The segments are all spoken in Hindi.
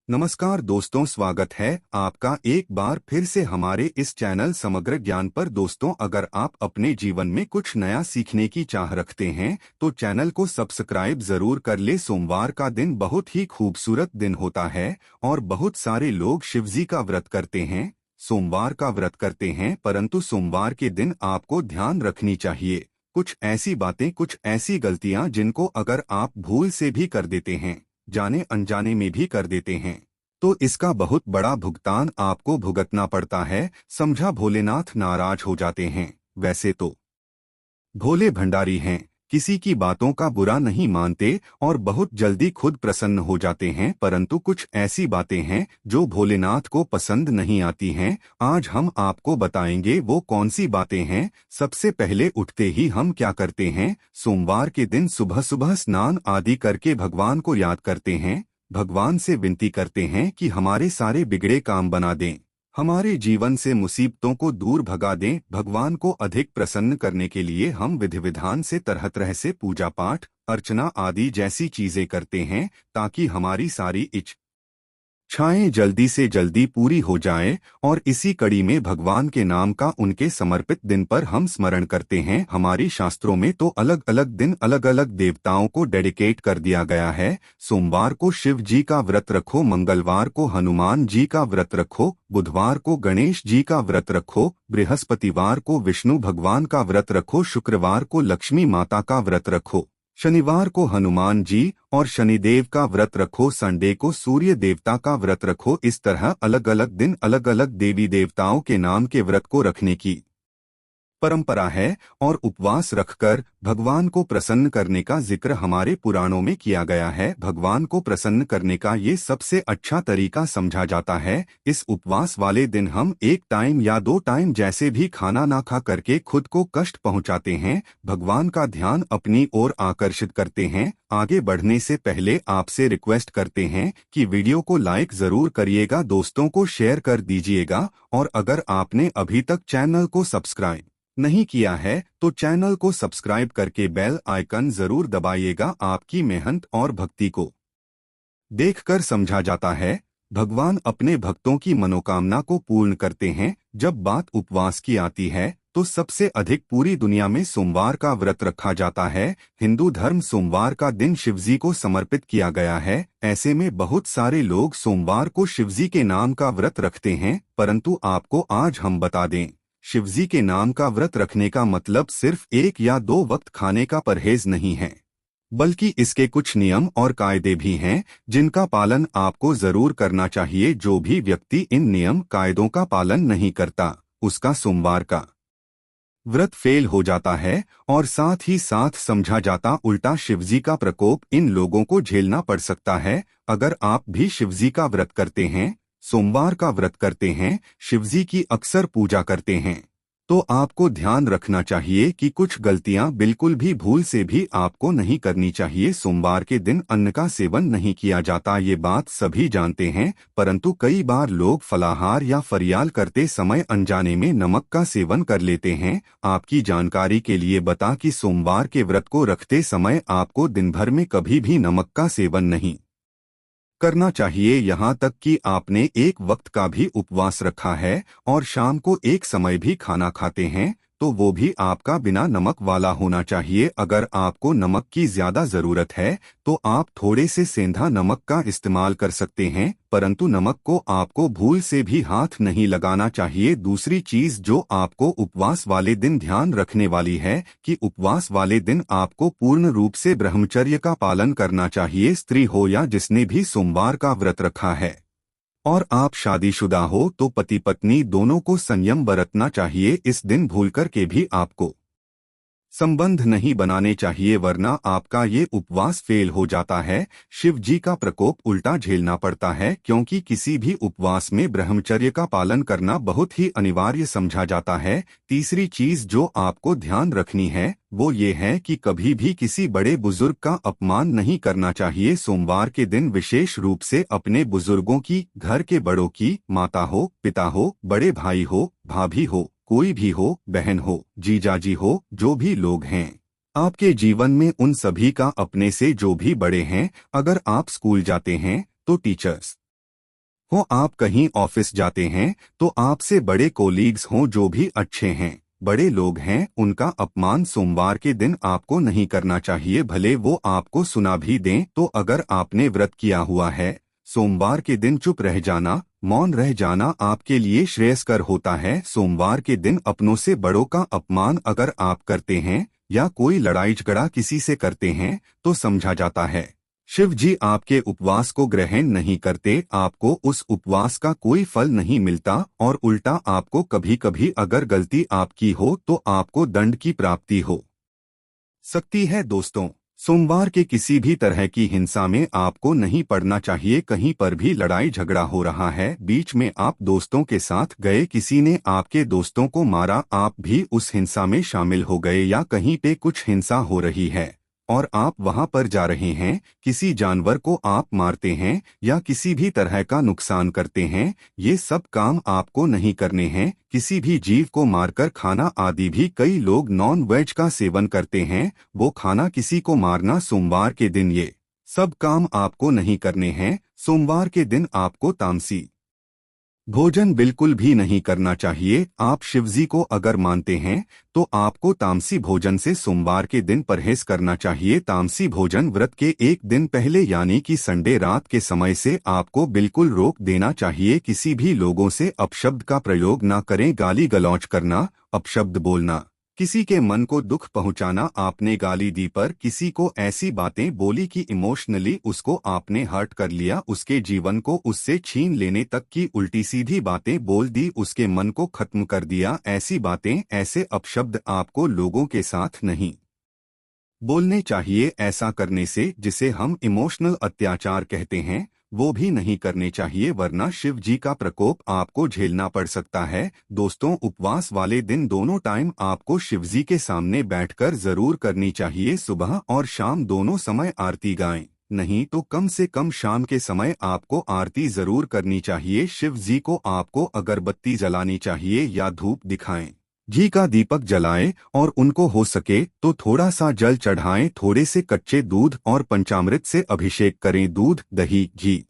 नमस्कार दोस्तों, स्वागत है आपका एक बार फिर से हमारे इस चैनल समग्र ज्ञान पर। दोस्तों, अगर आप अपने जीवन में कुछ नया सीखने की चाह रखते हैं तो चैनल को सब्सक्राइब जरूर कर ले। सोमवार का दिन बहुत ही खूबसूरत दिन होता है और बहुत सारे लोग शिवजी का व्रत करते हैं, सोमवार का व्रत करते हैं। परंतु सोमवार के दिन आपको ध्यान रखनी चाहिए कुछ ऐसी बातें, कुछ ऐसी गलतियां जिनको अगर आप भूल से भी कर देते हैं, जाने अनजाने में भी कर देते हैं, तो इसका बहुत बड़ा भुगतान आपको भुगतना पड़ता है। समझा, भोलेनाथ नाराज हो जाते हैं। वैसे तो भोले भंडारी हैं, किसी की बातों का बुरा नहीं मानते और बहुत जल्दी खुद प्रसन्न हो जाते हैं। परंतु कुछ ऐसी बातें हैं जो भोलेनाथ को पसंद नहीं आती हैं। आज हम आपको बताएंगे वो कौन सी बातें हैं। सबसे पहले उठते ही हम क्या करते हैं? सोमवार के दिन सुबह सुबह स्नान आदि करके भगवान को याद करते हैं, भगवान से विनती करते हैं कि हमारे सारे बिगड़े काम बना दें, हमारे जीवन से मुसीबतों को दूर भगा दें। भगवान को अधिक प्रसन्न करने के लिए हम विधि विधान से तरह तरह से पूजा पाठ, अर्चना आदि जैसी चीजें करते हैं ताकि हमारी सारी इच्छाएं जल्दी से जल्दी पूरी हो जाएं। और इसी कड़ी में भगवान के नाम का उनके समर्पित दिन पर हम स्मरण करते हैं। हमारी शास्त्रों में तो अलग अलग दिन अलग अलग देवताओं को डेडिकेट कर दिया गया है। सोमवार को शिव जी का व्रत रखो, मंगलवार को हनुमान जी का व्रत रखो, बुधवार को गणेश जी का व्रत रखो, बृहस्पतिवार को विष्णु भगवान का व्रत रखो, शुक्रवार को लक्ष्मी माता का व्रत रखो, शनिवार को हनुमान जी और शनिदेव का व्रत रखो, संडे को सूर्य देवता का व्रत रखो। इस तरह अलग अलग दिन अलग अलग देवी देवताओं के नाम के व्रत को रखने की परंपरा है और उपवास रखकर भगवान को प्रसन्न करने का जिक्र हमारे पुराणों में किया गया है। भगवान को प्रसन्न करने का ये सबसे अच्छा तरीका समझा जाता है। इस उपवास वाले दिन हम एक टाइम या दो टाइम जैसे भी खाना ना खा करके खुद को कष्ट पहुंचाते हैं, भगवान का ध्यान अपनी ओर आकर्षित करते हैं। आगे बढ़ने से पहले आपसे रिक्वेस्ट करते हैं कि वीडियो को लाइक जरूर करिएगा, दोस्तों को शेयर कर दीजिएगा और अगर आपने अभी तक चैनल को सब्सक्राइब नहीं किया है तो चैनल को सब्सक्राइब करके बेल आइकन जरूर दबाइएगा। आपकी मेहनत और भक्ति को देखकर समझा जाता है भगवान अपने भक्तों की मनोकामना को पूर्ण करते हैं। जब बात उपवास की आती है तो सबसे अधिक पूरी दुनिया में सोमवार का व्रत रखा जाता है। हिंदू धर्म सोमवार का दिन शिवजी को समर्पित किया गया है। ऐसे में बहुत सारे लोग सोमवार को शिवजी के नाम का व्रत रखते हैं। परंतु आपको आज हम बता दें, शिवजी के नाम का व्रत रखने का मतलब सिर्फ एक या दो वक्त खाने का परहेज नहीं है, बल्कि इसके कुछ नियम और कायदे भी हैं जिनका पालन आपको जरूर करना चाहिए। जो भी व्यक्ति इन नियम कायदों का पालन नहीं करता उसका सोमवार का व्रत फेल हो जाता है और साथ ही साथ समझा जाता उल्टा शिवजी का प्रकोप इन लोगों को झेलना पड़ सकता है। अगर आप भी शिवजी का व्रत करते हैं, सोमवार का व्रत करते हैं, शिवजी की अक्सर पूजा करते हैं, तो आपको ध्यान रखना चाहिए कि कुछ गलतियां बिल्कुल भी भूल से भी आपको नहीं करनी चाहिए। सोमवार के दिन अन्न का सेवन नहीं किया जाता, ये बात सभी जानते हैं। परंतु कई बार लोग फलाहार या फरियाल करते समय अनजाने में नमक का सेवन कर लेते हैं। आपकी जानकारी के लिए बता कि सोमवार के व्रत को रखते समय आपको दिन भर में कभी भी नमक का सेवन नहीं करना चाहिए। यहाँ तक कि आपने एक वक्त का भी उपवास रखा है और शाम को एक समय भी खाना खाते हैं तो वो भी आपका बिना नमक वाला होना चाहिए। अगर आपको नमक की ज्यादा जरूरत है तो आप थोड़े से सेंधा नमक का इस्तेमाल कर सकते हैं, परंतु नमक को आपको भूल से भी हाथ नहीं लगाना चाहिए। दूसरी चीज जो आपको उपवास वाले दिन ध्यान रखने वाली है कि उपवास वाले दिन आपको पूर्ण रूप से ब्रह्मचर्य का पालन करना चाहिए। स्त्री हो या जिसने भी सोमवार का व्रत रखा है और आप शादीशुदा हो तो पति पत्नी दोनों को संयम बरतना चाहिए। इस दिन भूलकर के भी आपको संबंध नहीं बनाने चाहिए, वरना आपका ये उपवास फेल हो जाता है। शिव जी का प्रकोप उल्टा झेलना पड़ता है, क्योंकि किसी भी उपवास में ब्रह्मचर्य का पालन करना बहुत ही अनिवार्य समझा जाता है। तीसरी चीज जो आपको ध्यान रखनी है वो ये है कि कभी भी किसी बड़े बुजुर्ग का अपमान नहीं करना चाहिए। सोमवार के दिन विशेष रूप से अपने बुजुर्गों की, घर के बड़ों की, माता हो, पिता हो, बड़े भाई हो, भाभी हो, कोई भी हो, बहन हो, जीजाजी हो, जो भी लोग हैं आपके जीवन में, उन सभी का अपने से जो भी बड़े हैं, अगर आप स्कूल जाते हैं तो टीचर्स हो आप कहीं ऑफिस जाते हैं तो आपसे बड़े कोलीग्स हों जो भी अच्छे हैं, बड़े लोग हैं, उनका अपमान सोमवार के दिन आपको नहीं करना चाहिए, भले वो आपको सुना भी दें। तो अगर आपने व्रत किया हुआ है, सोमवार के दिन चुप रह जाना, मौन रह जाना आपके लिए श्रेयस्कर होता है। सोमवार के दिन अपनों से बड़ों का अपमान अगर आप करते हैं या कोई लड़ाई झगड़ा किसी से करते हैं तो समझा जाता है शिव जी आपके उपवास को ग्रहण नहीं करते, आपको उस उपवास का कोई फल नहीं मिलता और उल्टा आपको कभी कभी अगर गलती आपकी हो तो आपको दंड की प्राप्ति हो सकती है। दोस्तों, सोमवार के किसी भी तरह की हिंसा में आपको नहीं पड़ना चाहिए। कहीं पर भी लड़ाई झगड़ा हो रहा है, बीच में आप दोस्तों के साथ गए, किसी ने आपके दोस्तों को मारा, आप भी उस हिंसा में शामिल हो गए, या कहीं पे कुछ हिंसा हो रही है और आप वहां पर जा रहे हैं, किसी जानवर को आप मारते हैं या किसी भी तरह का नुकसान करते हैं, ये सब काम आपको नहीं करने हैं। किसी भी जीव को मारकर खाना आदि भी कई लोग नॉन वेज का सेवन करते हैं, वो खाना किसी को मारना, सोमवार के दिन ये सब काम आपको नहीं करने हैं। सोमवार के दिन आपको तामसी भोजन बिल्कुल भी नहीं करना चाहिए। आप शिवजी को अगर मानते हैं तो आपको तामसी भोजन से सोमवार के दिन परहेज करना चाहिए। तामसी भोजन व्रत के एक दिन पहले यानी कि संडे रात के समय से आपको बिल्कुल रोक देना चाहिए। किसी भी लोगों से अपशब्द का प्रयोग ना करें, गाली गलौज करना, अपशब्द बोलना, किसी के मन को दुख पहुंचाना। आपने गाली दी पर किसी को ऐसी बातें बोली कि इमोशनली उसको आपने हर्ट कर लिया, उसके जीवन को उससे छीन लेने तक की उल्टी सीधी बातें बोल दी, उसके मन को खत्म कर दिया। ऐसी बातें, ऐसे अपशब्द आपको लोगों के साथ नहीं बोलने चाहिए। ऐसा करने से जिसे हम इमोशनल अत्याचार कहते हैं वो भी नहीं करने चाहिए, वरना शिव जी का प्रकोप आपको झेलना पड़ सकता है। दोस्तों, उपवास वाले दिन दोनों टाइम आपको शिव जी के सामने बैठकर जरूर करनी चाहिए। सुबह और शाम दोनों समय आरती गाएं, नहीं तो कम से कम शाम के समय आपको आरती जरूर करनी चाहिए। शिव जी को आपको अगरबत्ती जलानी चाहिए या धूप दिखाएं, घी का दीपक जलाएं और उनको हो सके तो थोड़ा सा जल चढ़ाएं। थोड़े से कच्चे दूध और पंचामृत से अभिषेक करें। दूध, दही, घी,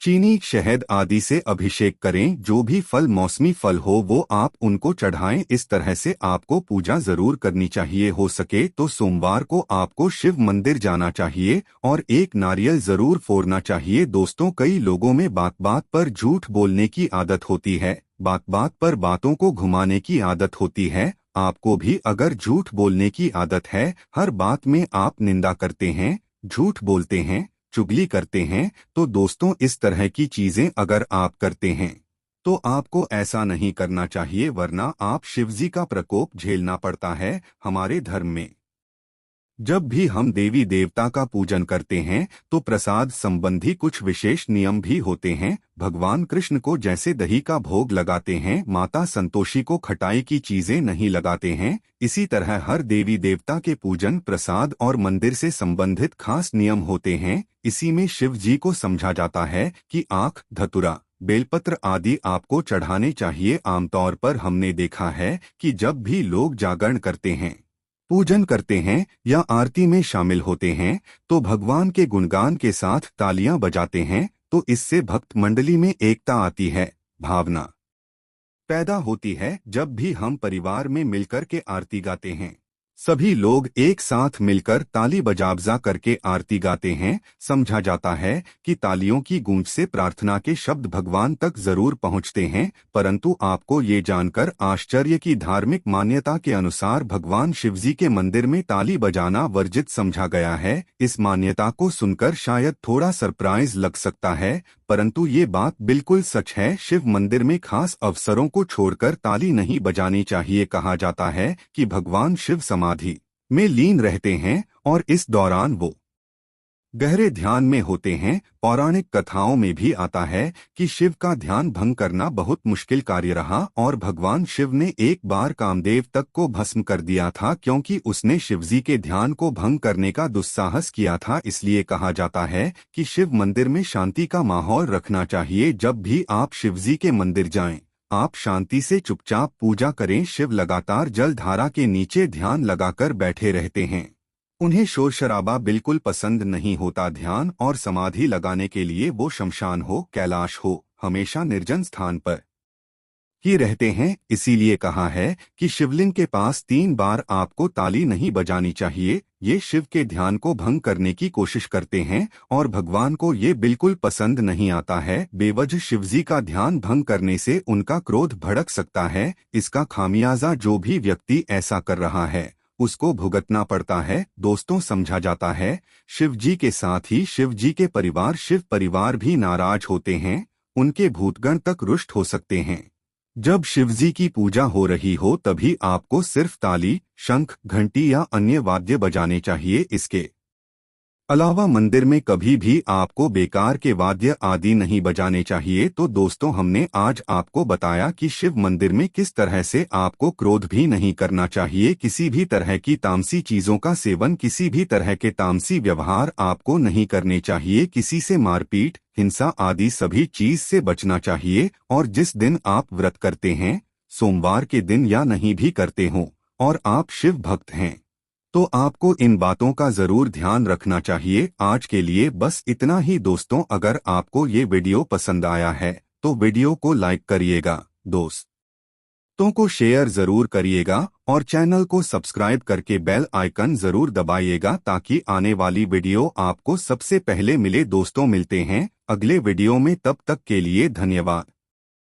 चीनी, शहद आदि से अभिषेक करें। जो भी फल, मौसमी फल हो वो आप उनको चढ़ाएं। इस तरह से आपको पूजा जरूर करनी चाहिए। हो सके तो सोमवार को आपको शिव मंदिर जाना चाहिए और एक नारियल जरूर फोड़ना चाहिए। दोस्तों, कई लोगों में बात बात पर झूठ बोलने की आदत होती है, बात बात पर बातों को घुमाने की आदत होती है। आपको भी अगर झूठ बोलने की आदत है, हर बात में आप निंदा करते हैं, झूठ बोलते हैं, चुगली करते हैं, तो दोस्तों इस तरह की चीजें अगर आप करते हैं तो आपको ऐसा नहीं करना चाहिए, वरना आप शिवजी का प्रकोप झेलना पड़ता है। हमारे धर्म में जब भी हम देवी देवता का पूजन करते हैं तो प्रसाद संबंधी कुछ विशेष नियम भी होते हैं। भगवान कृष्ण को जैसे दही का भोग लगाते हैं, माता संतोषी को खटाई की चीजें नहीं लगाते हैं, इसी तरह हर देवी देवता के पूजन, प्रसाद और मंदिर से संबंधित खास नियम होते हैं। इसी में शिव जी को समझा जाता है कि आँख, धतुरा, बेलपत्र आदि आपको चढ़ाने चाहिए। आमतौर पर हमने देखा है कि जब भी लोग जागरण करते हैं, पूजन करते हैं या आरती में शामिल होते हैं तो भगवान के गुणगान के साथ तालियां बजाते हैं, तो इससे भक्त मंडली में एकता आती है, भावना पैदा होती है। जब भी हम परिवार में मिलकर के आरती गाते हैं, सभी लोग एक साथ मिलकर ताली बजाबजा करके आरती गाते हैं, समझा जाता है कि तालियों की गूंज से प्रार्थना के शब्द भगवान तक जरूर पहुंचते हैं। परंतु आपको ये जानकर आश्चर्य की धार्मिक मान्यता के अनुसार भगवान शिवजी के मंदिर में ताली बजाना वर्जित समझा गया है। इस मान्यता को सुनकर शायद थोड़ा सरप्राइज लग सकता है, परंतु ये बात बिल्कुल सच है। शिव मंदिर में खास अवसरों को छोड़कर ताली नहीं बजानी चाहिए। कहा जाता है कि भगवान शिव समाधि में लीन रहते हैं और इस दौरान वो गहरे ध्यान में होते हैं। पौराणिक कथाओं में भी आता है कि शिव का ध्यान भंग करना बहुत मुश्किल कार्य रहा और भगवान शिव ने एक बार कामदेव तक को भस्म कर दिया था, क्योंकि उसने शिवजी के ध्यान को भंग करने का दुस्साहस किया था। इसलिए कहा जाता है कि शिव मंदिर में शांति का माहौल रखना चाहिए। जब भी आप शिवजी के मंदिर जाएं, आप शांति से चुपचाप पूजा करें। शिव लगातार जल धारा के नीचे ध्यान लगाकर बैठे रहते हैं। उन्हें शोर शराबा बिल्कुल पसंद नहीं होता। ध्यान और समाधि लगाने के लिए वो शमशान हो, कैलाश हो, हमेशा निर्जन स्थान पर ही रहते हैं। इसीलिए कहा है कि शिवलिंग के पास 3 बार आपको ताली नहीं बजानी चाहिए। ये शिव के ध्यान को भंग करने की कोशिश करते हैं और भगवान को ये बिल्कुल पसंद नहीं आता है। बेवजह शिवजी का ध्यान भंग करने से उनका क्रोध भड़क सकता है। इसका खामियाजा जो भी व्यक्ति ऐसा कर रहा है उसको भुगतना पड़ता है। दोस्तों, समझा जाता है शिवजी के साथ ही शिवजी के परिवार शिव परिवार भी नाराज होते हैं। उनके भूतगण तक रुष्ट हो सकते हैं। जब शिवजी की पूजा हो रही हो तभी आपको सिर्फ ताली, शंख, घंटी या अन्य वाद्य बजाने चाहिए। इसके अलावा मंदिर में कभी भी आपको बेकार के वाद्य आदि नहीं बजाने चाहिए। तो दोस्तों, हमने आज आपको बताया कि शिव मंदिर में किस तरह से आपको क्रोध भी नहीं करना चाहिए, किसी भी तरह की तामसी चीजों का सेवन, किसी भी तरह के तामसी व्यवहार आपको नहीं करने चाहिए, किसी से मारपीट, हिंसा आदि सभी चीज से बचना चाहिए। और जिस दिन आप व्रत करते हैं, सोमवार के दिन या नहीं भी करते हों और आप शिव भक्त हैं, तो आपको इन बातों का जरूर ध्यान रखना चाहिए। आज के लिए बस इतना ही दोस्तों। अगर आपको ये वीडियो पसंद आया है तो वीडियो को लाइक करिएगा, दोस्तों को शेयर जरूर करिएगा और चैनल को सब्सक्राइब करके बेल आइकन जरूर दबाइएगा ताकि आने वाली वीडियो आपको सबसे पहले मिले। दोस्तों, मिलते हैं अगले वीडियो में, तब तक के लिए धन्यवाद।